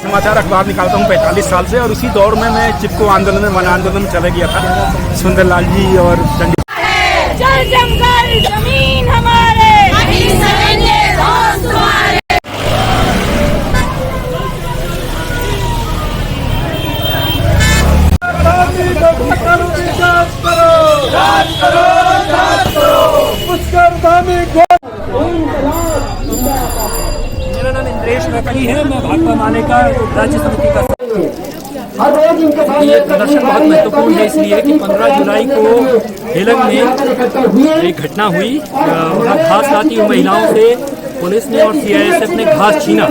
समाचार अखबार निकालता हूँ 45 साल से, और उसी दौर में मैं चिपको आंदोलन में, वन आंदोलन में चला गया था। सुंदरलाल जी और जल जंगल जमीन हमारे, नहीं सहेंगे दोस्त तुम्हारे। मेरा नाम इंद्रेश रकड़ी है, मैं भाकपा माले का राज्य समिति का ये प्रदर्शन बहुत महत्वपूर्ण है इसलिए कि 15 जुलाई को हेलंग में एक घटना हुई। वहाँ घास लाती हुई महिलाओं से पुलिस ने और सीआईएसएफ ने घास छीना।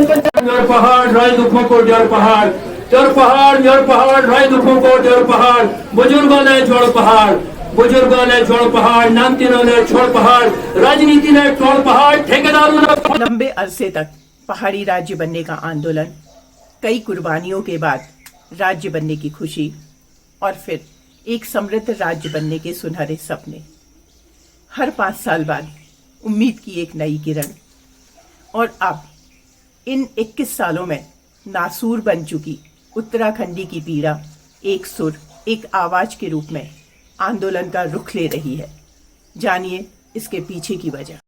पहाड़ राय दुखों को जड़ पहाड़, जड़ पहाड़ राय दुखों को जड़ पहाड़, बुजुर्गों ने जोड़ पहाड़, बुजुर्गों ने छोड़ पहाड़, नामतीनों ने छोड़ पहाड़, राजनीति ने छोड़ पहाड़, ठेकेदारों ने। लंबे अरसे तक पहाड़ी राज्य बनने का आंदोलन, कई कुर्बानियों के बाद राज्य बनने की खुशी, और फिर एक समृद्ध राज्य बनने के सुनहरे सपने। हर 5 साल बाद उम्मीद की एक नई किरण, और अब इन 21 सालों में नासूर बन चुकी उत्तराखंडी की पीड़ा एक सुर, एक आवाज के रूप में आंदोलन का रुख ले रही है। जानिए इसके पीछे की वजह।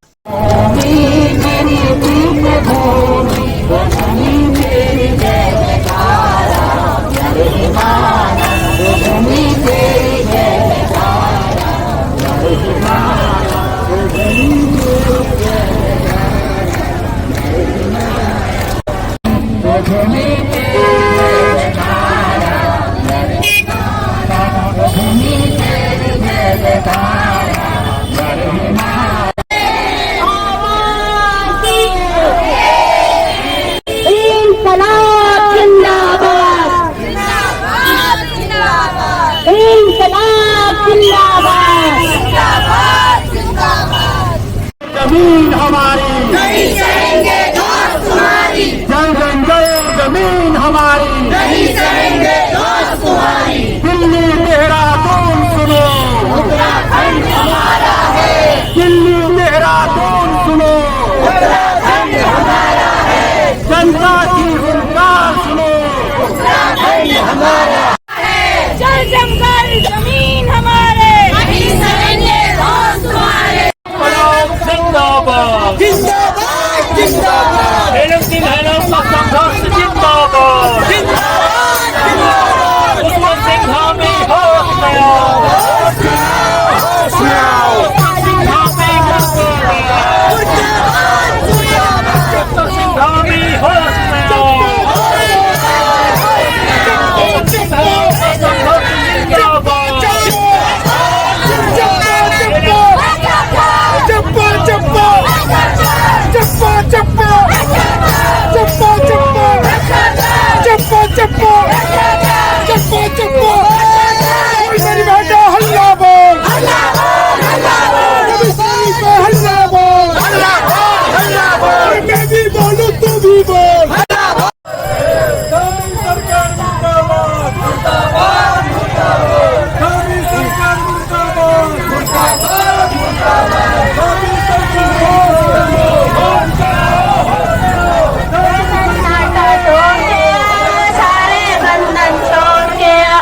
जमीन हमारी, नहीं सहेंगे दोस्त तुम्हारी, जल जंगल जमीन हमारी, नहीं सहेंगे दोस्त तुम्हारी। दिल्ली देहरादून सुनो, उत्तराखंड हमारा है, दिल्ली देहरादून सुनो, उत्तराखंड हमारा है, जनता की सरकार सुनो, उत्तराखंड हमारा है। जल जंगल जमीन हमारे, नहीं सहेंगे दोस्त तुम्हारे। जिंदाबाद जिंदाबाद जिंदाबाद, हेलंग की महिलाओं का संघर्ष जिंदाबाद जिंदाबाद जिंदाबाद, उसको सिंघामी होश में आओ, होश में आओ, सिंघामी होश में आओ, सिंघामी होश में आओ, मेरी बेटा हल्ला बोल, हल्ला बोल, हल्ला बोल, हल्ला बोल, हल्ला बोल, हल्ला बोल, मैं भी बोलूं तू भी बोल, हल्ला बोल। सरकार मुर्दाबाद, मुर्दाबाद, मुर्दाबाद, मोदी सरकार मुर्दाबाद, मुर्दाबाद, मुर्दाबाद, मोदी सन्नाटा तोड़ गया, सारे बंधन छोड़ गया।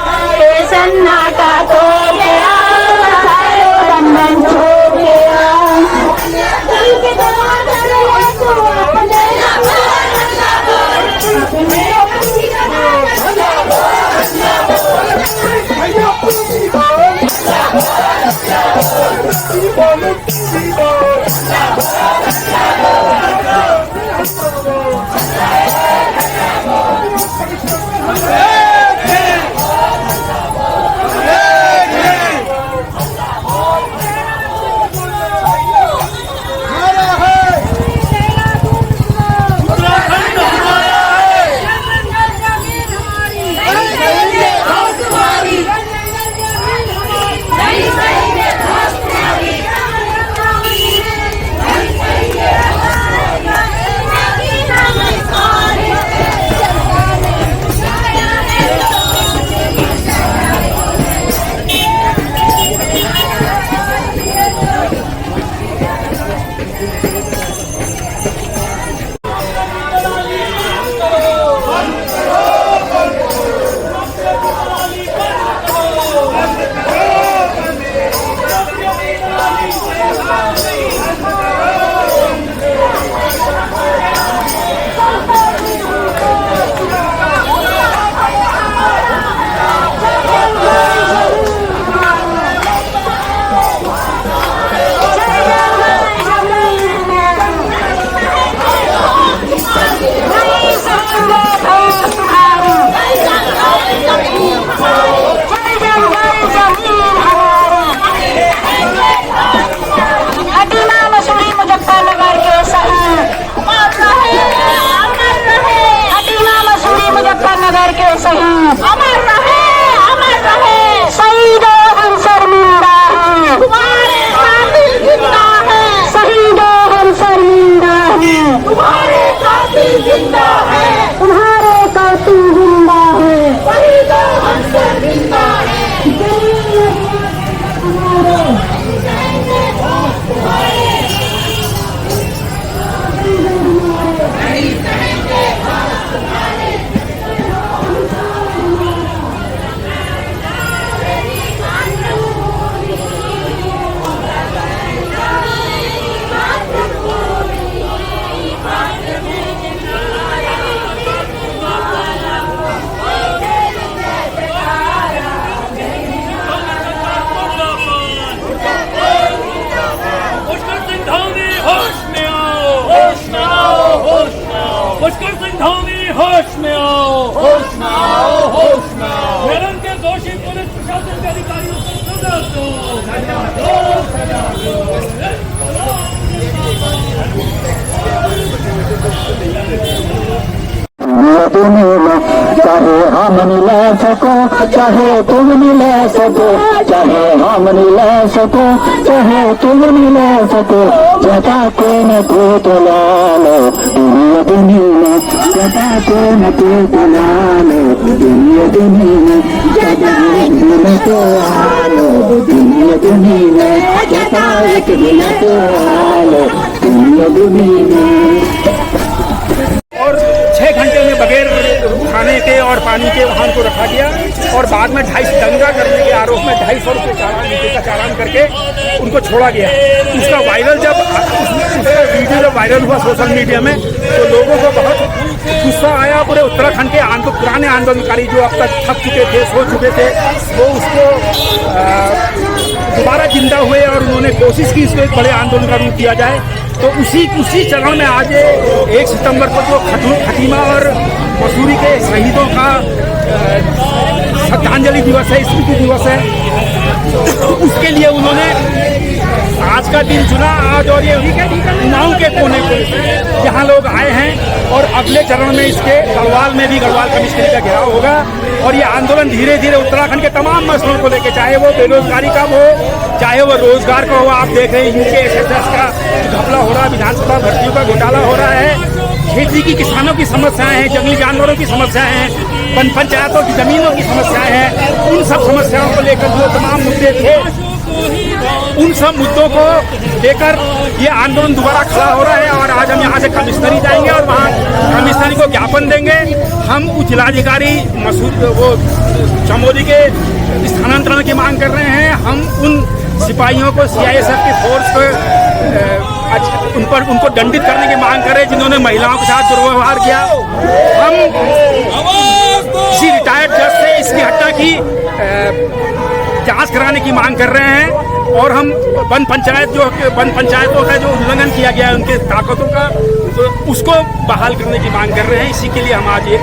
पुष्कर सिंह धामी होश में आओ, होश में आओ, होश में आओ। पुष्कर सिंह धामी होश में आओ, होश में आओ, होश में आओ। हेलन के दोषी पुलिस प्रशासन के अधिकारियों को सजा दो, सजा दो, सजा दो। चाहे हम मिला सको, चाहे तुम मिला सको, चाहे हम मिला सको, चाहे तुम मिला सको, जता को न को तो लालो दुनिया दुनिया, जता को न को तो लालो दुनिया दुनिया, जता दिन तो आलो दुनिया दुनिया, जता एक दिन तो आलो दुनिया दुनिया। और 6 घंटे में बगैर खाने के और पानी के वाहन को रखा गया और बाद में 250 दंगा करने के आरोप में 250 रुपये का चालान करके उनको छोड़ा गया। उसका वायरल उसका वीडियो जब वायरल हुआ सोशल मीडिया में तो लोगों को बहुत गुस्सा आया। पूरे उत्तराखंड के पुराने आंदोलनकारी जो अब तक थक चुके थे, सो चुके थे, वो उसको दोबारा जिंदा हुए और उन्होंने कोशिश की इसको एक बड़े आंदोलन का रूप दिया जाए। तो उसी चरण में आज 1 सितंबर को जो खटीमा और मसूरी के शहीदों का श्रद्धांजलि दिवस है, स्मृति दिवस है, उसके लिए उन्होंने आज का दिन चुना। आज और ये उन्नाव के कोने को यहाँ लोग आए हैं और अगले चरण में इसके गढ़वाल में भी गढ़वाल कमिश्नरी का घेराव होगा और ये आंदोलन धीरे धीरे उत्तराखंड के तमाम मसलों को लेकर, चाहे वो बेरोजगारी का हो, चाहे वो रोजगार का हो। आप देख रहे हैं यूके SSS का घपला हो रहा है, विधानसभा भर्तियों का घोटाला हो रहा है, खेती की किसानों की समस्याएं हैं, जंगली जानवरों की समस्याएं हैं, वन पंचायतों की जमीनों की समस्याएं हैं। उन सब समस्याओं को लेकर जो तमाम मुद्दे थे, उन सब मुद्दों को लेकर ये आंदोलन दोबारा खड़ा हो रहा है। और आज हम यहाँ से कमिश्नरी जाएंगे और वहाँ कमिश्नरी को ज्ञापन देंगे। हम जिलाधिकारी वो चमोली के स्थानांतरण की मांग कर रहे हैं। हम उन सिपाहियों को CISF की फोर्स को उनको दंडित करने की मांग कर रहे हैं जिन्होंने महिलाओं के साथ दुर्व्यवहार किया। हम किसी रिटायर्ड जज से इसकी घटना की जांच कराने की मांग कर रहे हैं और हम वन पंचायतों का जो उल्लंघन किया गया है उनके ताकतों का, तो उसको बहाल करने की मांग कर रहे हैं। इसी के लिए हम आज एक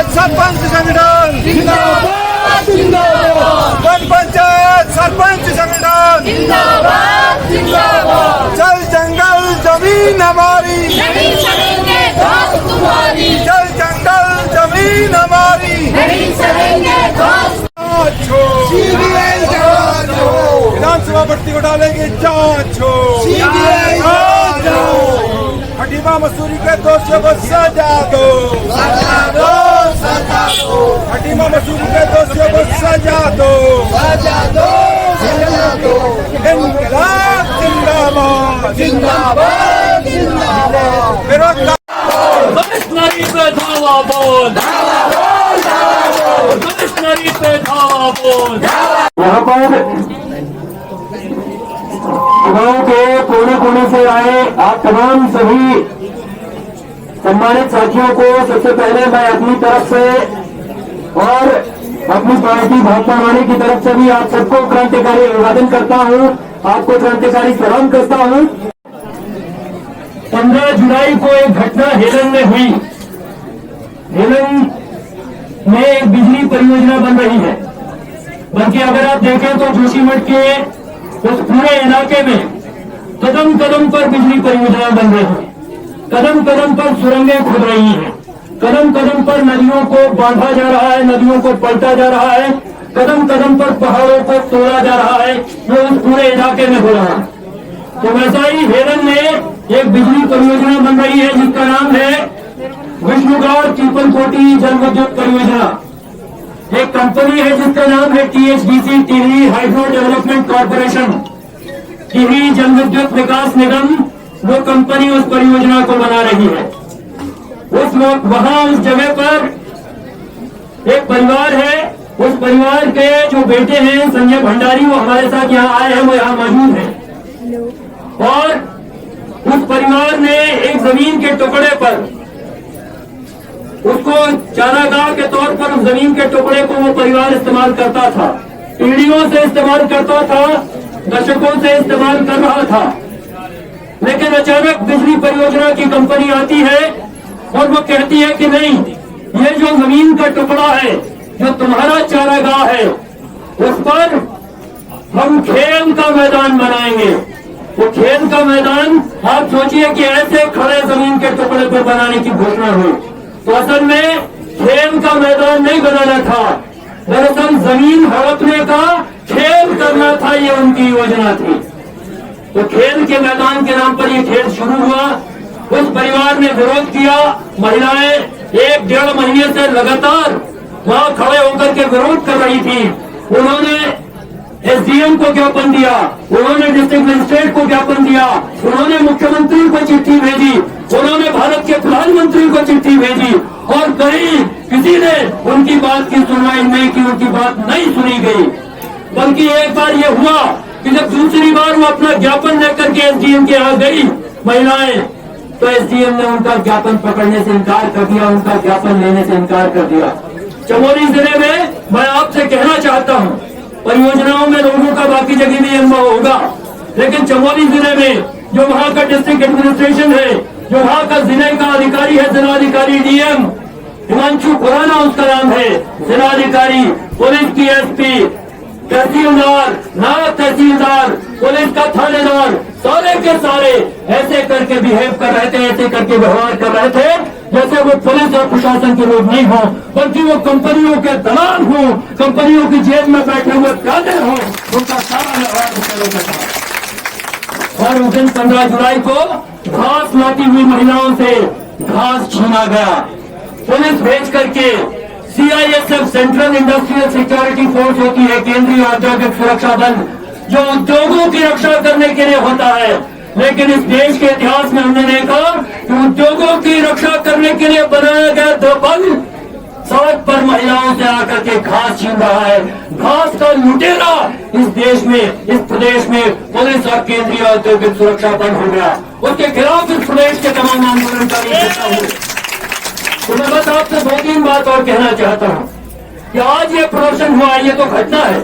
सरपंच संगठन जिंदाबाद, जिंदाबाद। वन पंचायत सरपंच संगठन जिंदाबाद, जिंदाबाद। जल जंगल जमीन हमारी नहीं सहेंगे दोस्त तुम्हारी, जल जंगल जमीन हमारी नहीं सहेंगे दोस्त। CBI जांच हो, विधानसभा भर्ती घोटाले की जांच हो, CBI जांच हो। खटीमा मसूरी के दोषियों को सजा दो, सजा दो, सजा दो। खटीमा मसूरी के दोषियों को सजा दो, सजा दो, सजा दो। इंकलाब जिंदाबाद, जिंदाबाद, जिंदाबाद। बेरोजगार कमिश्नरी पे धावा बोल, कमिश्नरी पे धावा बोल। यहाँ पर गाँव के कोने कोने से आए आप तमाम सभी सम्मानित साथियों को सबसे पहले मैं अपनी तरफ से और अपनी पार्टी भाजपा वाणी की तरफ से भी आप सबको क्रांतिकारी अभिवादन करता हूँ, आपको क्रांतिकारी सलाम करता हूँ। 15 जुलाई को एक घटना हेलन में हुई। हेलन में एक बिजली परियोजना बन रही है, बल्कि अगर आप देखें तो जोशीमठ के उस पूरे इलाके में कदम कदम पर बिजली परियोजना बन रही है, कदम कदम पर सुरंगें खुद रही हैं, कदम कदम पर नदियों को बांधा जा रहा है, नदियों को पलटा जा रहा है, कदम कदम पर पहाड़ों को तोड़ा जा रहा है। ये उस पूरे इलाके में हो रहा है। तो वैसा ही हेलन में एक बिजली परियोजना बन रही है जिसका नाम है विष्णुगढ़ पीपलकोटी जल विद्युत परियोजना। एक कंपनी है जिसका नाम है THDC, Tehri hydro development corporation, Tehri जल विद्युत विकास निगम, वो कंपनी उस परियोजना को बना रही है। वहां उस जगह पर एक परिवार है, उस परिवार के जो बेटे हैं संजय भंडारी, वो हमारे साथ यहाँ आए हैं, वो यहाँ मौजूद हैं। और उस परिवार ने एक जमीन के टुकड़े पर उसको चारागाह के तौर पर उस जमीन के टुकड़े को वो परिवार इस्तेमाल करता था। पीढ़ियों से इस्तेमाल करता था, दशकों से इस्तेमाल कर रहा था, लेकिन अचानक बिजली परियोजना की कंपनी आती है और वो कहती है कि नहीं, ये जो जमीन का टुकड़ा है, जो तुम्हारा चारागाह है, उस पर हम खेल का मैदान बनाएंगे। वो खेल का मैदान, आप सोचिए कि ऐसे खड़े जमीन के टुकड़े पर बनाने की घोषणा हुई, तो असल में खेल का मैदान नहीं बनाना था, दरअसल जमीन हड़पने का खेल करना था, ये उनकी योजना थी। तो खेल के मैदान के नाम पर ये खेल शुरू हुआ। उस परिवार ने विरोध किया, महिलाएं 1-1.5 महीने से लगातार वहां खड़े होकर के विरोध कर रही थी। उन्होंने एसडीएम को ज्ञापन दिया, उन्होंने डिस्ट्रिक्ट मजिस्ट्रेट को ज्ञापन दिया, उन्होंने मुख्यमंत्री को चिट्ठी भेजी, उन्होंने भारत के प्रधानमंत्री को चिट्ठी भेजी, और कहीं किसी ने उनकी बात की सुनवाई नहीं की, उनकी बात नहीं सुनी गई। बल्कि एक बार ये हुआ कि जब दूसरी बार वो अपना ज्ञापन लेकर के एसडीएम के यहाँ गई महिलाएं, तो एसडीएम ने उनका ज्ञापन पकड़ने से इनकार कर दिया, उनका ज्ञापन लेने से इनकार कर दिया। चमोली जिले में मैं आपसे कहना चाहता हूं, परियोजनाओं में लोगों का बाकी जगह भी अनुभव होगा, लेकिन चमोली जिले में जो वहां का डिस्ट्रिक्ट एडमिनिस्ट्रेशन है, जो वहां का जिले का अधिकारी है, जिलाधिकारी डीएम हिमांशु खुराना उसका नाम है, जिलाधिकारी, पुलिस की एसपी, तहसीलदार, नायब तहसीलदार, पुलिस का थानेदार, सारे के सारे ऐसे करके बिहेव कर रहे थे, ऐसे करके व्यवहार कर रहे थे जैसे वो पुलिस और प्रशासन के लोग नहीं हो, बल्कि वो कंपनियों के दलाल हो, कंपनियों की जेब में बैठे हुए कादिर हो, उनका सारा व्यवहार का था। और उस दिन 15 जुलाई को घास लाती हुई महिलाओं से घास छीना गया। पुलिस भेज करके CISF, central industrial security force होती है, केंद्रीय औद्योगिक सुरक्षा बल, जो उद्योगों की रक्षा करने के लिए होता है, लेकिन इस देश के इतिहास में हमने देखा कि उद्योगों की रक्षा करने के लिए बनाया गया दो बल सड़क पर महिलाओं से आकर के घास छीन रहा है। घास का लुटेरा इस देश में, इस प्रदेश में पुलिस और केंद्रीय औद्योगिक सुरक्षा बल हो गया। उसके खिलाफ इस प्रदेश के तमाम आंदोलनकारी एकता हुए। तो मैं बस आपसे 2-3 बात और कहना चाहता हूँ कि आज ये प्रदर्शन हुआ है, ये तो घटना है,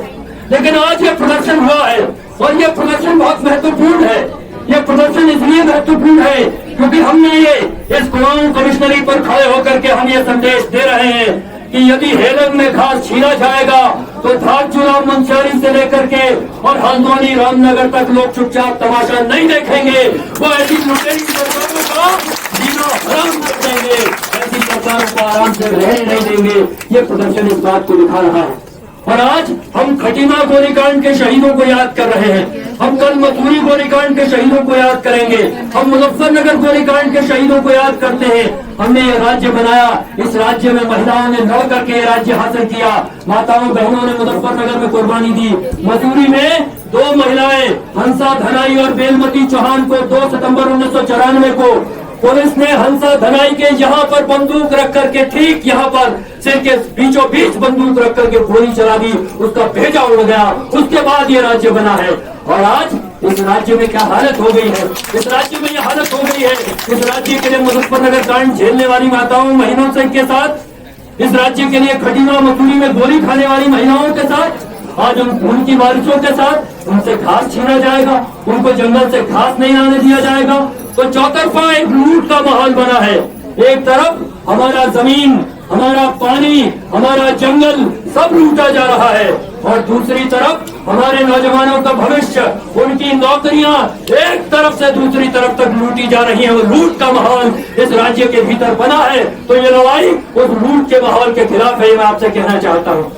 लेकिन आज ये प्रदर्शन हुआ है और ये प्रदर्शन बहुत महत्वपूर्ण है। ये प्रदर्शन इसलिए महत्वपूर्ण है क्योंकि हमने ये इस कुमाऊं कमिश्नरी पर खड़े होकर के हम ये संदेश दे रहे हैं कि यदि हेलन में घास छीना जाएगा तो धारचूला, मंसारी से लेकर के और हल्द्वानी, रामनगर तक लोग चुपचाप तमाशा नहीं देखेंगे। वो ऐसी लुटेरी सरकारों का जीना हराम कर देंगे, ऐसी सरकारों को आराम से रहने नहीं देंगे। ये प्रदर्शन इस बात को दिखा रहा है। और आज हम खटीमा गोलीकांड के शहीदों को याद कर रहे हैं, हम कल मसूरी गोलीकांड के शहीदों को याद करेंगे, हम मुजफ्फरनगर गोलीकांड के शहीदों को याद करते हैं। हमने ये राज्य बनाया, इस राज्य में महिलाओं ने लड़ करके राज्य हासिल किया, माताओं बहनों ने मुजफ्फरनगर में कुर्बानी दी। मसूरी में 2 महिलाएं, हंसा धनाई और बेलमती चौहान को 2 सितंबर 1994 को पुलिस ने हंसा धनाई के यहाँ पर बंदूक रख करके, ठीक यहाँ पर सिर के बीचों बीच बंदूक रख करके गोली चला दी, उसका भेजा उड़ गया। उसके बाद ये राज्य बना है। और आज इस राज्य में क्या हालत हो गई है, इस राज्य में ये हालत हो गई है, इस राज्य के लिए मुजफ्फरनगर कांड झेलने वाली माताओं बहनों से के साथ, इस राज्य के लिए खटीमा मसूरी में गोली खाने वाली महिलाओं के साथ, आज उनकी बारिशों के साथ उनसे घास छीना जाएगा, उनको जंगल से घास नहीं आने दिया जाएगा। तो चौतरफा एक लूट का माहौल बना है। एक तरफ हमारा जमीन, हमारा पानी, हमारा जंगल सब लूटा जा रहा है, और दूसरी तरफ हमारे नौजवानों का भविष्य, उनकी नौकरियां एक तरफ से दूसरी तरफ तक लूटी जा रही है। वो लूट का माहौल इस राज्य के भीतर बना है। तो ये लड़ाई उस लूट के माहौल के खिलाफ है, मैं आपसे कहना चाहता हूँ।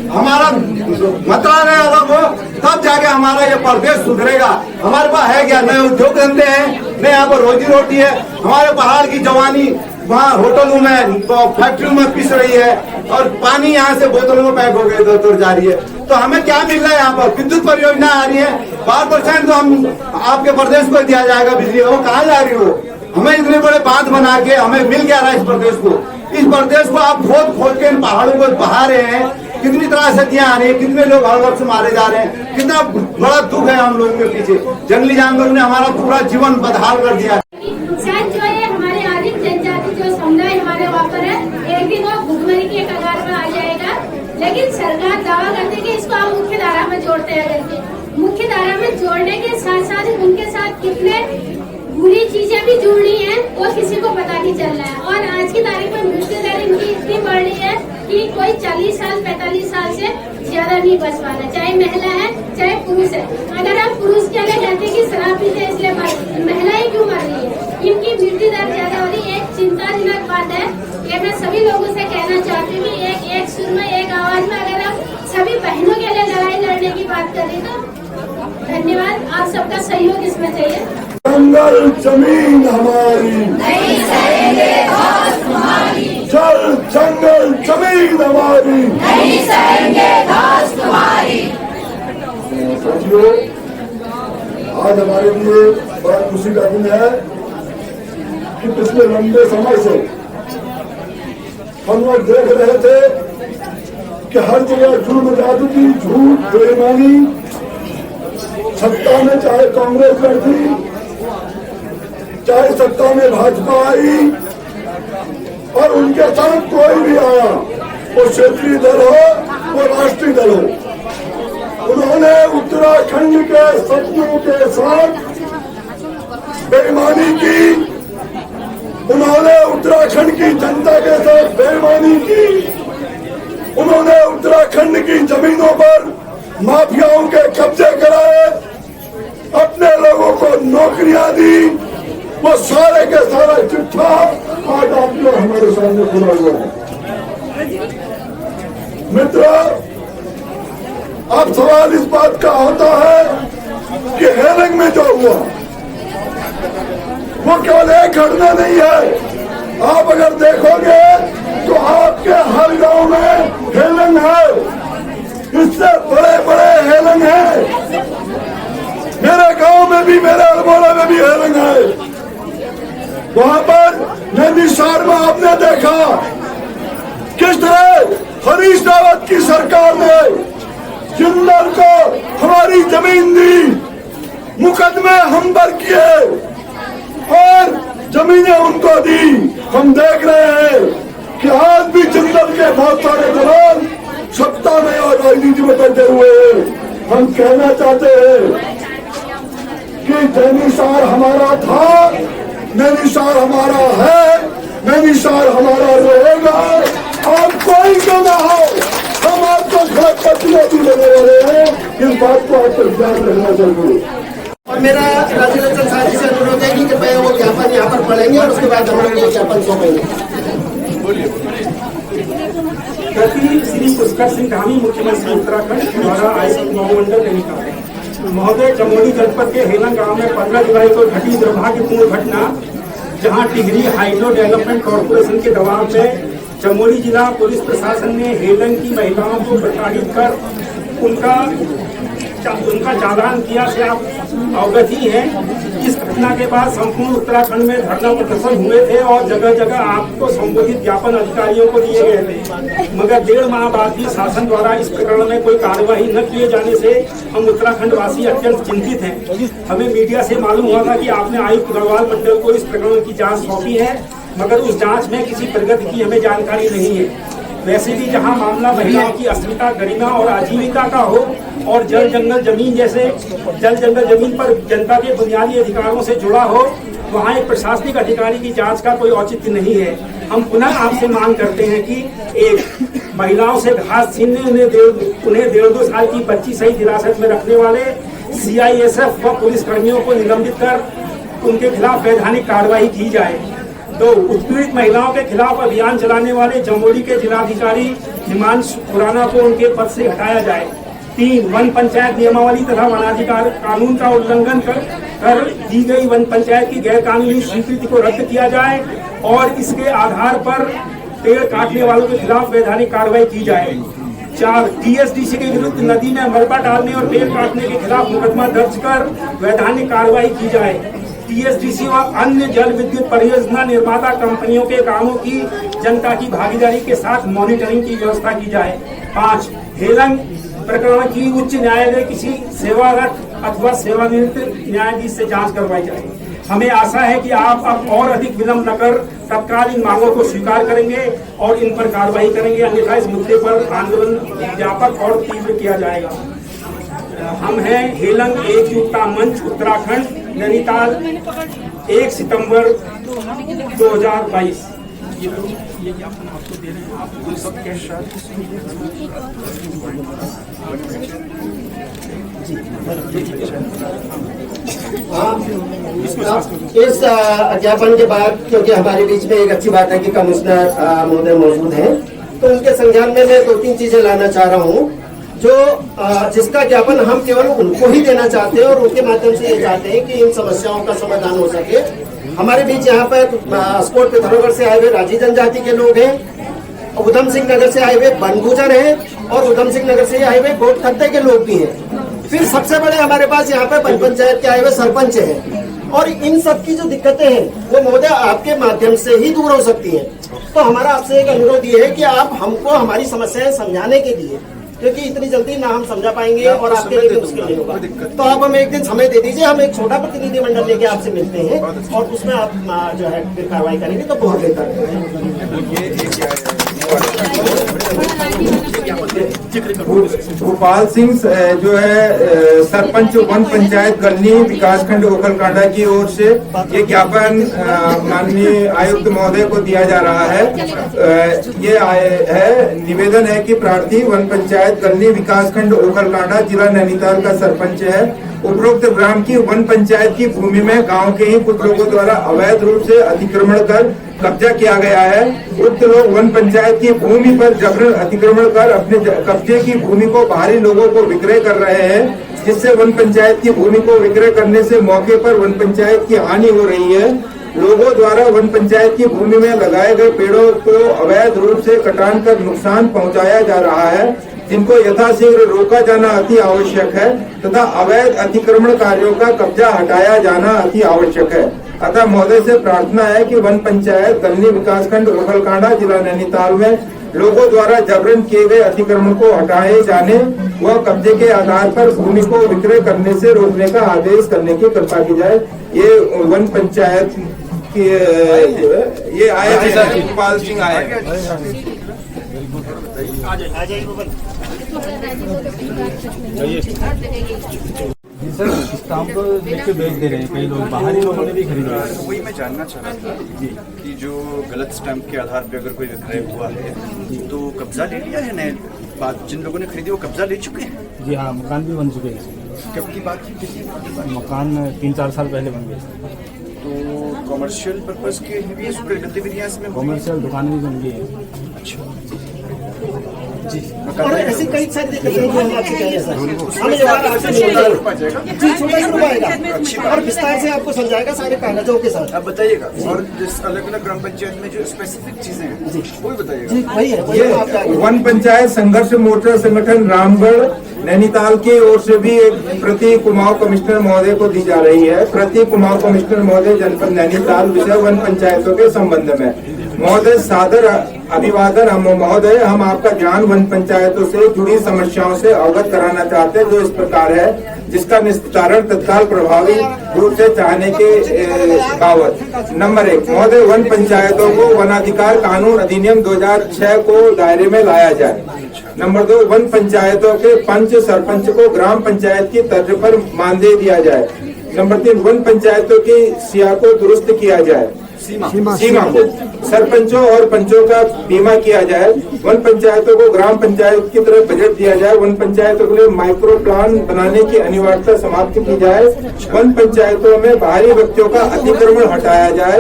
हमारा मंत्रालय अलग हो तब जाके हमारा ये प्रदेश सुधरेगा। हमारे पास है क्या, नए उद्योग धंधे हैं, नए यहाँ पर रोजी रोटी है। हमारे पहाड़ की जवानी वहाँ होटलों में, फैक्ट्रियों में पिस रही है, और पानी यहाँ से बोतलों में पैक हो गए तो जा रही है। तो हमें क्या मिल रहा है यहाँ पर? विद्युत परियोजना आ रही है, 12% तो हम आपके प्रदेश को दिया जाएगा बिजली, वो कहाँ जा रही हो? हमें इतने बड़े बांध बना के हमें मिल क्या रहा है इस प्रदेश को? इस प्रदेश को आप खोद के इन पहाड़ों को बहा रहे हैं। कितनी त्रासदियां आ रही है, कितने लोग हर वर्ष मारे जा रहे हैं, कितना बड़ा दुख है हम लोगों के पीछे। जंगली जानवरों ने हमारा पूरा जीवन बदहाल कर दिया। शायद जो है हमारे आदिम जनजाति जो समुदाय हमारे वहाँ पर है, एक दिन वो भुखमरी के कगार में आ जाएगा। लेकिन सरकार दावा करती है कि इसको हम मुख्य धारा में जोड़ते हैं करके। मुख्य धारा में जोड़ने के साथ साथ उनके साथ कितने बुरी चीजें भी जुड़ रही हैं वो किसी को पता नहीं चल रहा है। और आज की तारीख में मृत्यु दर इनकी इतनी बढ़ रही है कि कोई 40 साल 45 साल से ज्यादा नहीं बच पा रहा, चाहे महिला है चाहे पुरुष है। अगर हम पुरुष के लिए कहते हैं कि शराब पीते इसलिए महिलाएं क्यों मर रही है, इनकी मृत्यु दर ज्यादा हो रही है। एक चिंताजनक बात है। ये मैं सभी लोगों से कहना चाहती हूँ कि एक सुर में एक आवाज में अगर हम सभी बहनों के लिए लड़ाई लड़ने की बात करें तो धन्यवाद। आप सबका सहयोग इसमें चाहिए। जंगल जमीन हमारी नहीं सहेंगे दोस्त तुम्हारी, जल जंगल जमीन हमारी नहीं सहेंगे दोस्त तुम्हारी। साथियों, आज हमारे लिए बड़ा खुशी का दिन है कि पिछले लंबे समय से हम लोग देख रहे थे कि हर जगह जुर्म ज्यादती, झूठ, बेईमानी, सत्ता में चाहे कांग्रेस लड़ती, चाहे सत्ता में भाजपा आई और उनके साथ कोई भी आया, वो क्षेत्रीय दल हो वो राष्ट्रीय दल हो, उन्होंने उत्तराखंड के सपनों के साथ बेईमानी की, उन्होंने उत्तराखंड की जनता के साथ बेईमानी की, उन्होंने उत्तराखंड की जमीनों पर माफियाओं के कब्जे कराए, अपने लोगों को नौकरियां दी। वो सारे के सारा चिट्ठा आज आप लोग हमारे सामने खुला हुआ है। मित्रों, अब सवाल इस बात का होता है कि हेलंग में जो हुआ वो केवल एक घटना नहीं है। आप अगर देखोगे तो आपके हर गांव में हेलंग है, इससे बड़े बड़े हेलंग है। मेरे गांव में भी, मेरे अल्मोड़ा में भी हेलंग है। वहां पर नैनीशार में आपने देखा किस तरह हरीश रावत की सरकार ने जिंदल को हमारी जमीन दी, मुकदमे हम पर किए और जमीनें उनको दी। हम देख रहे हैं कि आज भी जिंदल के बहुत सारे जवान सत्ता में और राजनीति में बैठे हुए हैं। हम कहना चाहते हैं कि नैनीशार हमारा था, नैनीशाल हमारा है, नैनीशाल हमारा रहेगा। और कोई क्यों ना हो, हम आपको चुनौती देने वाले हैं। इस बात को आपको ध्यान रखना जरूरी। और मेरा राजनीतिक साथी से अनुरोध है कि कृपया वो ज्ञापन यहाँ पर पढ़ेंगे और उसके बाद हम लोग वो ज्ञापन सौंपेंगे। प्रति श्री पुष्कर सिंह धामी, मुख्यमंत्री उत्तराखंड द्वारा आयोजित महामंडल नैनीताल महोदय, चमोली जनपद के हेलंग गांव में 15 जुलाई को घटी दुर्भाग्यपूर्ण घटना, जहां टिहरी हाइड्रो डेवलपमेंट कॉर्पोरेशन के दबाव में चमोली जिला पुलिस प्रशासन ने हेलंग की महिलाओं को प्रताड़ित कर उनका चालान किया से आप अवगत ही हैं। इस घटना के बाद संपूर्ण उत्तराखंड में धरना प्रदर्शन हुए थे और जगह जगह आपको संबोधित ज्ञापन अधिकारियों को दिए गए थे, मगर 1.5 माह बाद भी शासन द्वारा इस प्रकरण में कोई कार्यवाही न किए जाने से हम उत्तराखंड वासी अत्यंत चिंतित हैं। हमें मीडिया से मालूम हुआ था कि आपने आयुक्त गढ़वाल मंडल को इस प्रकरण की जाँच सौंपी है, मगर उस जाँच में किसी प्रगति की हमें जानकारी नहीं है। वैसे भी जहां मामला महिलाओं की अस्मिता, गरिमा और आजीविका का हो और जल जंगल जमीन पर जनता के बुनियादी अधिकारों से जुड़ा हो, वहां एक प्रशासनिक अधिकारी की जांच का कोई औचित्य नहीं है। हम पुनः आपसे मांग करते हैं कि एक, महिलाओं से घास छीनने उन्हें 1.5 साल की बच्ची सहित हिरासत में रखने वाले CISF व पुलिस कर्मियों को निलंबित कर उनके खिलाफ वैधानिक कार्रवाई की जाए। 2, उत्पीड़ित महिलाओं के खिलाफ अभियान चलाने वाले चमोली के जिलाधिकारी हिमांशु खुराना को उनके पद से हटाया जाए। 3, वन पंचायत नियमावली तथा वनाधिकार कानून का उल्लंघन कर दी गई वन पंचायत की गैर कानूनी स्वीकृति को रद्द किया जाए और इसके आधार पर पेड़ काटने वालों के खिलाफ वैधानिक कार्रवाई की जाए। 4, TSDC के विरुद्ध नदी में मलबा डालने और पेड़ काटने के खिलाफ मुकदमा दर्ज कर वैधानिक कार्रवाई की जाए। TSDC व अन्य जल विद्युत परियोजना निर्माता कंपनियों के कामों की जनता की भागीदारी के साथ मॉनिटरिंग की व्यवस्था की जाए। 5, हेलंग प्रकरण की उच्च न्यायालय किसी सेवारत अथवा सेवानिवृत्त न्यायाधीश से जांच करवाई जाए। हमें आशा है कि आप अब और अधिक विलंब न कर तत्काल इन मांगों को स्वीकार करेंगे और इन पर कार्रवाई करेंगे, अन्यथा इस मुद्दे पर आंदोलन व्यापक और तीव्र किया जाएगा। हम हैं हेलंग एकजुटता मंच उत्तराखंड नैनीताल, 1 सितंबर 2022। ये ज्ञापन आपको दे रहे हैं, आप सबके इस ज्ञापन के बाद, क्योंकि हमारे बीच में एक अच्छी बात है कि कमिश्नर महोदय मौजूद हैं, तो उनके संज्ञान में मैं 2-3 चीजें लाना चाह रहा हूं, जो जिसका ज्ञापन हम केवल उनको ही देना चाहते हैं और उनके माध्यम से ये चाहते हैं कि इन समस्याओं का समाधान हो सके। हमारे बीच यहाँ पर स्पोर्ट पिथौरागढ़ से आए हुए राजी जनजाति के लोग हैं, उधम सिंह नगर से आए हुए बनगुजर हैं और उधम सिंह नगर से आए हुए गोट खत्ते के लोग भी हैं। फिर सबसे बड़े हमारे पास यहाँ पर पंचायत के आए हुए सरपंच हैं, और इन सब की जो दिक्कतें हैं वो महोदय आपके माध्यम से ही दूर हो सकती हैं। तो हमारा आपसे एक अनुरोध ये है कि आप हमको हमारी समस्याएं समझाने के लिए, क्योंकि इतनी जल्दी ना हम समझा पाएंगे और आपके लिए मुश्किल नहीं होगा, तो आप हमें एक दिन समय दे दीजिए, हम एक छोटा प्रतिनिधिमंडल लेके आपसे मिलते हैं और उसमें आप जो है फिर कार्रवाई करेंगे तो बहुत बेहतर है। भोपाल सिंह जो है सरपंच वन पंचायत गलनी विकासखंड ओखलकांडा की ओर से ये ज्ञापन माननीय आयुक्त महोदय को दिया जा रहा है। ये निवेदन है कि प्रार्थी वन पंचायत गलनी विकासखंड ओखलकांडा जिला नैनीताल का सरपंच है। उपरोक्त ग्राम की वन पंचायत की भूमि में गांव के ही कुछ लोगों द्वारा अवैध रूप से अतिक्रमण कर कब्जा किया गया है। उक्त लोग वन पंचायत की भूमि पर जबरन अतिक्रमण कर अपने कब्जे की भूमि को बाहरी लोगों को विक्रय कर रहे हैं, जिससे वन पंचायत की भूमि को विक्रय करने से मौके पर वन पंचायत की हानि हो रही है। लोगों द्वारा वन पंचायत की भूमि में लगाए गए पेड़ों को अवैध रूप से कटान कर नुकसान पहुंचाया जा रहा है, जिनको यथाशीघ्र रोका जाना अति आवश्यक है तथा अवैध अतिक्रमण कार्यों का कब्जा हटाया जाना अति आवश्यक है। अतः महोदय से प्रार्थना है कि वन पंचायत गलनी विकासखंड ओखलकांडा जिला नैनीताल में लोगों द्वारा जबरन किए गए अतिक्रमण को हटाए जाने व कब्जे के आधार पर भूमि को विक्रय करने से रोकने का आदेश करने की कृपा की जाए। ये वन पंचायत की ये आए भोपाल सिंह आए। सर स्टाम्प लेके बेच दे रहे हैं कई लोग, बाहरी लोगों ने भी खरीदा है। वही मैं जानना चाह रहा था कि जो गलत स्टैंप के आधार पे अगर कोई विक्रय हुआ है तो कब्जा ले लिया है, नए बात जिन लोगों ने खरीदी वो कब्जा ले चुके हैं? जी हाँ, मकान भी बन चुके हैं। कब की बात की? मकान 3-4 साल पहले बन गए। तो कॉमर्शियल पर्पज के लिए गतिविधियाँ इसमें कॉमर्शियल दुकान भी बन गई है। अच्छा जी, और ऐसी कई सारी दिक्कतें हैं जो हम आपसे कह रहे हैं सर। हमें जो आपसे जी छोटा ही रुपएगा और विस्तार से आपको समझाएगा सारे कागजों के साथ। आप बताइएगा, और जिस अलग अलग ग्राम पंचायत में जो स्पेसिफिक चीजें हैं वो भी बताइएगा। जी वही है, ये वन पंचायत संघर्ष मोर्चा संगठन रामगढ़ नैनीताल की ओर से भी एक प्रति कुमाऊं कमिश्नर महोदय को दी जा रही है। प्रति कुमाऊं कमिश्नर महोदय जनपद नैनीताल विषय वन पंचायतों के संबंध में। महोदय सादर अभिवादन। हम महोदय हम आपका ध्यान वन पंचायतों से जुड़ी समस्याओं से अवगत कराना चाहते हैं, जो इस प्रकार है, जिसका निस्तारण तत्काल प्रभावी रूप से चाहने के बाबत। नंबर 1, महोदय वन पंचायतों को वनाधिकार कानून अधिनियम 2006 को दायरे में लाया जाए। नंबर 2, वन पंचायतों के पंच सरपंच को ग्राम पंचायत की तर्ज पर मानदेय दिया जाए। नंबर 3, वन पंचायतों की सिया को दुरुस्त किया जाए, सीमा को सरपंचों और पंचों का बीमा किया जाए। वन पंचायतों को ग्राम पंचायत की तरफ बजट दिया जाए। वन पंचायतों के लिए माइक्रो प्लान बनाने की अनिवार्यता समाप्त की जाए। वन पंचायतों में बाहरी व्यक्तियों का अतिक्रमण हटाया जाए।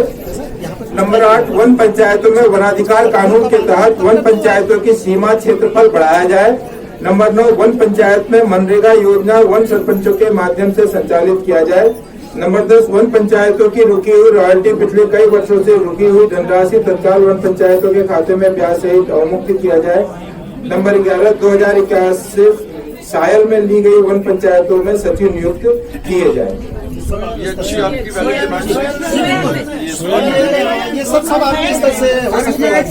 नंबर 8, वन पंचायतों में वनाधिकार कानून के तहत वन पंचायतों की सीमा क्षेत्रफल बढ़ाया जाए। नंबर 9, वन पंचायत में मनरेगा योजना वन सरपंचों के माध्यम से संचालित किया जाए। नंबर 10, वन पंचायतों की रुकी हुई रॉयल्टी पिछले कई वर्षों से रुकी हुई धनराशि तत्काल वन पंचायतों के खाते में ब्याज सहित अवमुक्त किया जाए। नंबर 11, 2021 से सायल में ली गई वन पंचायतों में सचिव नियुक्त किए जाए। ये अच्छी आपकी वैलिड डिमांड है। ये सब आपके स्तर से हो सकते हैं।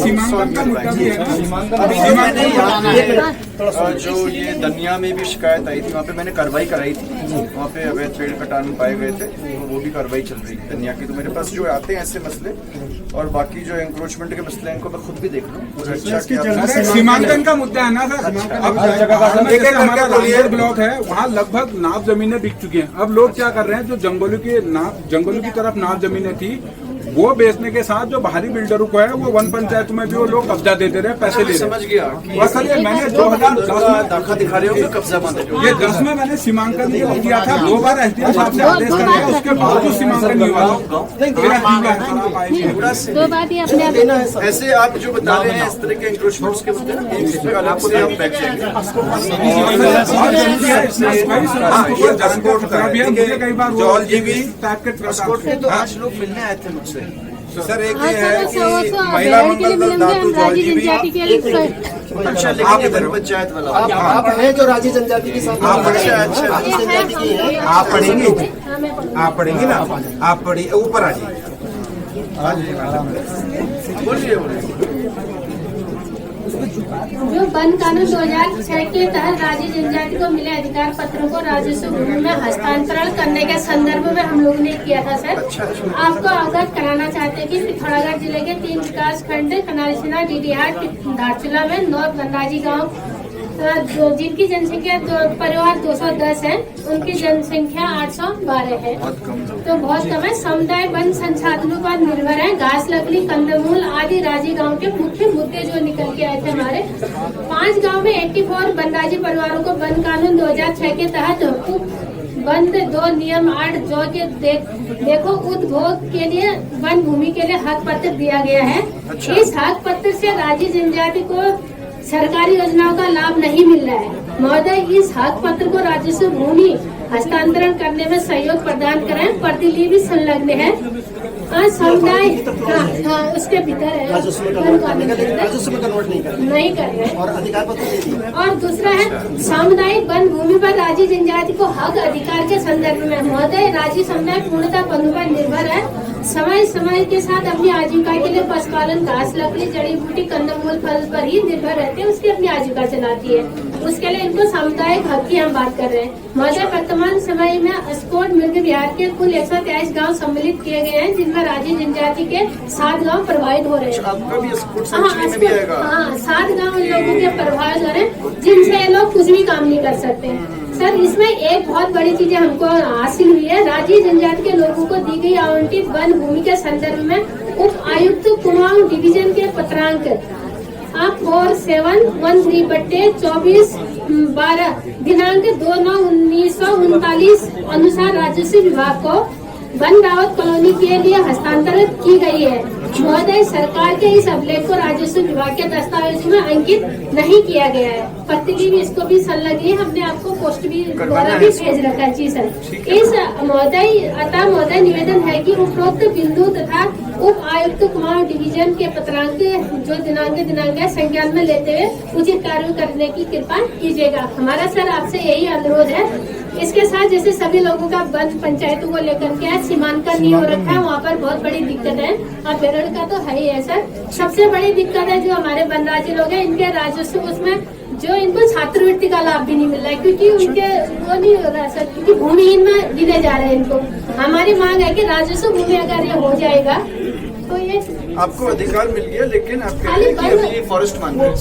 जो ये दनिया में भी शिकायत आई थी, वहाँ पे मैंने कार्रवाई कराई थी। वहाँ पे अवैध पेड़ कटान पाए गए थे, तो वो भी कार्रवाई चल रही है दनिया की। तो मेरे पास जो आते हैं ऐसे मसले और बाकी जो एंक्रोचमेंट के मसले हैं, इनको मैं खुद भी देख लूँ। अच्छा, सीमांकन का मुद्दा है ना सर। अब जैसे हमारा रामगढ़ ब्लॉक है, वहाँ लगभग नाप जमीनें बिक चुकी हैं। अब लोग क्या कर रहे हैं, जो जंगलों की तरफ नाप जमीनें थी वो बेचने के साथ जो बाहरी बिल्डरों को है, वो वन पंचायत में भी वो लोग कब्जा देते रहे, पैसे ले रहे। समझ गया। और सर ये मैंने 2010 में दाखा दिखा रहे हो कि कब्जा बंद है। ये 10 में मैंने सीमांकन किया था, 2 बार एसडीएम साहब से आदेश कर दिया, उसके बावजूद सीमांकन नहीं हुआ। दो बात ये अपने ऐसे आप जो बता रहे हैं इस तरह के इंक्रोचमेंट्स के मुद्दे ना, इस पे अलग से हम बैठ जाएंगे। कई बार जॉल जीवी तो आज लोग मिलने आए थे मुझसे। सर एक ये है कि महिला मंगल दल धातु जॉल जीवी अच्छा, लेकिन ये पंचायत वाला आप हैं जो राजी जनजाति के साथ राजी जनजाति की है। आप पढ़ेंगे, आप पढ़ेंगे ना, आप पढ़िए, ऊपर आ जाइए। बोलिए। जो वन कानून 2006 के तहत राज्य जनजाति को मिले अधिकार पत्रों को राजस्व भूमि में हस्तांतरण करने के संदर्भ में हम लोग ने किया था सर। आपको अवगत कराना चाहते हैं कि पिथौरागढ़ जिले के 3 विकास खंड कनालीसिना, डीडीहाट, धारचूला में 9 गंगाजी गाँव जिनकी जनसंख्या परिवार 210 है, उनकी जनसंख्या 812 है, तो बहुत कम है। समुदाय वन संसाधनों पर निर्भर है। घास, लकड़ी, कंदमूल आदि राजी गांव के मुख्य मुद्दे जो निकल के आए थे हमारे। 5 गांव में 84 वनराजी परिवारों को वन कानून 2006 के तहत बंद 2 नियम 8 जो के देखो उपभोग के लिए वन भूमि के लिए हक पत्र दिया गया है। इस हक पत्र से राज्य जनजाति को सरकारी योजनाओं का लाभ नहीं मिल रहा है। महोदय, इस हक पत्र को राजस्व भूमि हस्तांतरण करने में सहयोग प्रदान करें। प्रतिलिपि संलग्न है। समुदाय उसके भीतर है, राजस्व में कन्वर्ट नहीं कर रहे और अधिकार पत्र दे दिए। और दूसरा है सामुदायिक वन भूमि पर राज्य जनजाति को हक अधिकार के संदर्भ में महोदय, राज्य समुदाय पूर्णतः वन पर निर्भर है। समय समय के साथ अपनी आजीविका के लिए पशुपालन, घास, लकड़ी, जड़ी बूटी, कंदमूल, फल पर ही निर्भर रहते हैं, उसकी अपनी आजीविका चलाती है। उसके लिए इनको सामुदायिक हक की हम बात कर रहे हैं। महोदय, वर्तमान समय में अस्कोट मिर्ग बिहार के कुल 123 गाँव सम्मिलित किए गए हैं, जिनमें राज्य जनजाति के 7 गाँव प्रभावित हो रहे हैं। हाँ, 7 गाँव लोगों के प्रभावित हो रहे हैं, जिनसे लोग कुछ भी काम नहीं कर सकते। सर, इसमें एक बहुत बड़ी चीज हमको हासिल हुई है। राज्य जनजाति के लोगों को दी गई आवंटित वन भूमि के संदर्भ में उप आयुक्त कुमाऊं डिवीजन के पत्रांक 4713/24/12 दिनांक 2/9/1939 अनुसार राजस्व विभाग को वन रावत कॉलोनी के लिए हस्तांतरित की गई है। महोदय, सरकार के इस अभिलेख को राजस्व विभाग के दस्तावेज में अंकित नहीं किया गया है। प्रतिलिपि इसको भी संलग्न, हमने आपको पोस्ट भी द्वारा भी भेज रखा है। जी सर, इस महोदय निवेदन है कि उपरोक्त बिंदु तथा उप आयुक्त कुमाऊं डिवीजन के पत्रांक जो दिनांक है संज्ञान में लेते हुए उचित कार्य करने की कृपा कीजिएगा। हमारा सर आपसे यही अनुरोध है। इसके साथ जैसे सभी लोगों का वन पंचायतों को लेकर के सीमांकन नहीं हो रखा है, वहाँ पर बहुत बड़ी दिक्कत है। और बेरड़ का तो है ही है सर। सबसे बड़ी दिक्कत है जो हमारे वनराजी लोग हैं, इनके राजस्व उसमें जो इनको छात्रवृत्ति का लाभ भी नहीं मिल रहा है, क्योंकि उनके वो नहीं हो रहा सर, क्योंकि भूमिहीन में गिने जा रहे हैं इनको। हमारी मांग है कि राजस्व भूमि अगर ये हो जाएगा तो ये आपको अधिकार मिल गया, लेकिन आप कह रहे हैं कि अभी फॉरेस्ट मांग रहे हैं।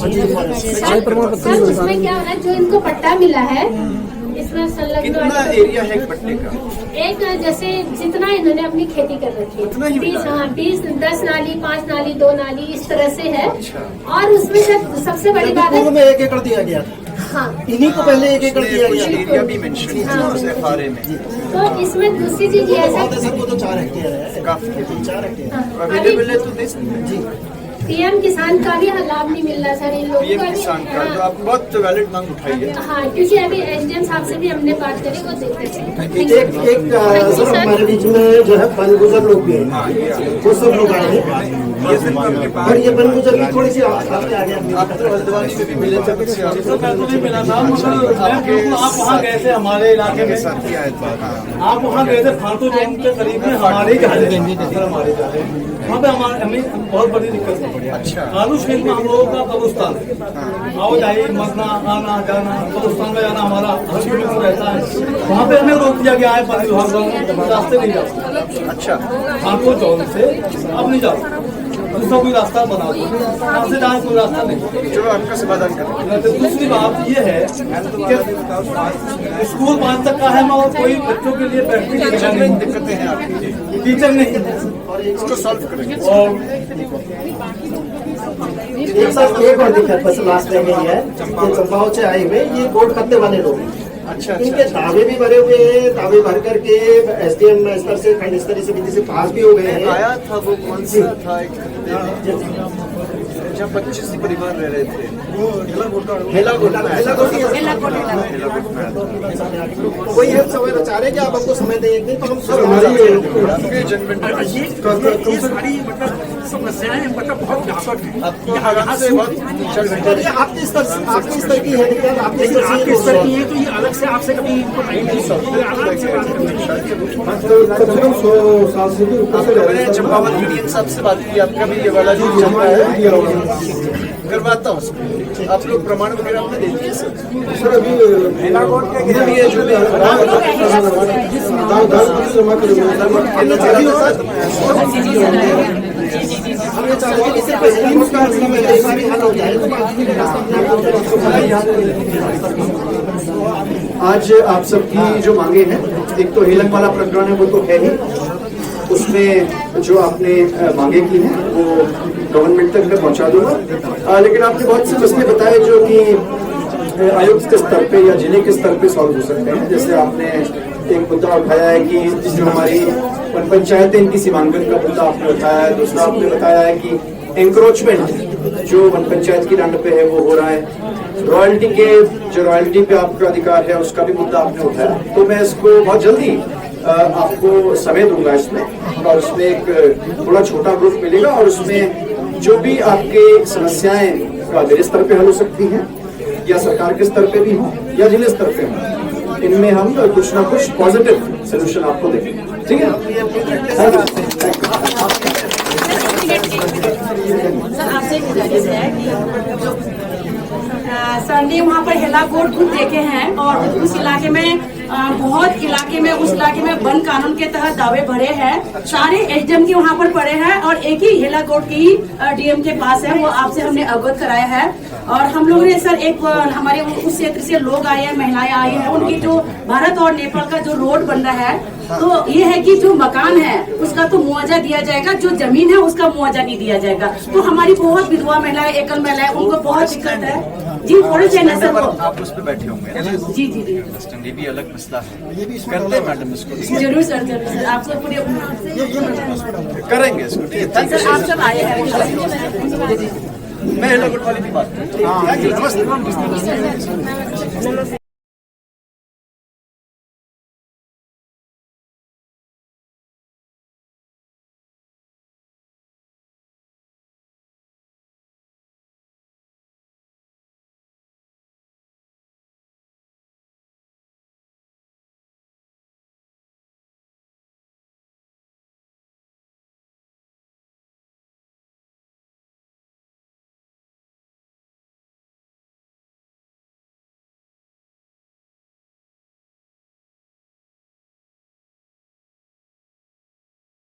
सर, उसमें क्या हो रहा है, जो इनको पट्टा मिला है इसमें संलग्न कितना एरिया है एक पट्टे का? एक जैसे जितना इन्होंने अपनी खेती कर रखी है 20 10 नाली, 5 नाली, 2 नाली, इस तरह से है। और उसमें सबसे बड़ी बात है, में 1 एकड़ दिया गया था। हाँ, इन्हीं को पहले 1 एकड़ दिया गया। एरिया भी मेंशन है FRA में। तो इसमें दूसरी चीज ये है सर, वो तो 4 हेक्टेयर है, काफी 4 हेक्टेयर अवेलेबल है, तो दे सकते हैं। जी, पीएम किसान का भी लाभ नहीं मिल रहा सर इन लोगों को। किसान का तो आप बहुत वैलिड मांग उठाइए। हाँ, क्योंकि अभी एसडीएम साहब से भी हमने बात करी, वो देख रहे एक सर हमारे बीच में जो है वन गुजर लोग भी हैं, वो सब लोग आए हैं। और ये वन गुजर की थोड़ी सी आपके आगे आप तो हल्द्वानी से भी मिले थे मुझसे, मिला था, आप वहाँ गए थे हमारे इलाके में, साथ ही आए थे। आप वहाँ गए थे फालतू जोन के करीब में, हमारे ही हमारे वहाँ पे हमें बहुत बड़ी दिक्कत है। अच्छा। आलूश खेत में हम लोगों का कब्रिस्तान है। आओ जाए मरना आना जाना कब्रिस्तान में जाना हमारा हर किलोमीटर रहता है। वहाँ पे हमें रोक दिया गया है वन विभाग द्वारा, रास्ते नहीं जाओ। अच्छा, आपको जॉन से अब नहीं जाओ, दूसरा कोई रास्ता बना दो, यहाँ से जाए कोई रास्ता नहीं। जो आपका समाधान करें। दूसरी बात ये है कि स्कूल 5 तक का है और कोई बच्चों के लिए बैठने की जगह नहीं, दिक्कतें हैं आपकी, टीचर नहीं इसको सॉल्व करेंगे। और एक और दिक्कत बस लास्ट में यही है कि चंपाओं से आए हुए ये वोट करने वाले लोग हैं। अच्छा, इनके दावे भी भरे हुए हैं, दावे भर करके SDM स्तर से खंड स्तरीय समिति से पास भी हो गए हैं। आया था वो कौन सा था एक जहाँ 25 परिवार रह रहे थे, हेला वही हम समय चाह रहे हैं कि आप हमको समय दें एक दिन तो हम सब आपके जनमन ये सारी मतलब समस्याएं मतलब बहुत व्यापक है। आपको यहाँ से बहुत आपके स्तर की है, लेकिन आपके लेकिन आपके स्तर की है तो ये अलग से आपसे कभी इनको नहीं मिली। मैंने चंपावत मीडियम साहब से बात की, आपका भी ये वाला जो चल रहा है करवाता हूँ उसको। आप लोग प्रमाण वगैरह आपने दे दिए सर? अभी ये जो भी हम ये चाहते हैं कि सिर्फ SDM का समय हल हो जाए तो बाकी का रास्ता अपने आप आज आप सबकी जो मांगे हैं, एक तो हेलन वाला प्रकरण है वो तो है ही, उसमें जो आपने मांगे की हैं वो गवर्नमेंट तक मैं पहुंचा दूंगा। लेकिन आपने बहुत से मसले बताए जो कि आयुक्त के स्तर पे या जिले के स्तर पे सॉल्व हो सकते हैं। जैसे आपने एक मुद्दा उठाया है कि जो हमारी वन पंचायतें इनकी सीमांकन का मुद्दा आपने उठाया है। दूसरा आपने बताया है कि एंक्रोचमेंट जो वन पंचायत की दंड पे है वो हो रहा है। रॉयल्टी पे आपका अधिकार है उसका भी मुद्दा आपने उठाया। तो मैं इसको बहुत जल्दी आपको समय दूंगा इसमें, और उसमें एक थोड़ा छोटा ग्रुप मिलेगा और उसमें जो भी आपके समस्याएं जिले स्तर पे हल हो सकती हैं या सरकार के स्तर पे भी हो या जिले स्तर पे हो, इनमें हम कुछ ना कुछ पॉजिटिव सोल्यूशन आपको देंगे। ठीक है, सर आपसे एक गुजारिश है कि सर ने वहाँ पर हेला कोड खुद देखे हैं और उस इलाके में बहुत इलाके में उस इलाके में वन कानून के तहत दावे भरे हैं। सारे SDM के वहाँ पर पड़े हैं और एक ही हेला कोड की DM के पास है, वो आपसे हमने अवगत कराया है। और हम लोगों ने सर एक हमारे उस क्षेत्र से लोग आए हैं, महिलाएं आई हैं, उनकी जो भारत और नेपाल का जो रोड बन रहा है, तो ये है कि जो मकान है उसका तो मुआवजा दिया जाएगा, जो जमीन है उसका मुआवजा नहीं दिया जाएगा। तो हमारी बहुत विधवा महिलाएं, एकल महिलाएं, उनको बहुत दिक्कत है जी। फॉरेस्ट है सर, आप उस पर बैठे होंगे जी। ये भी अलग मसला है, करते हैं मैडम इसको, जरूर सर आपको पूरी करेंगे इसको। ठीक है, सर आप सब आए हैं। मैं हेला कोड वाली भी बात करूँ। नमस्ते।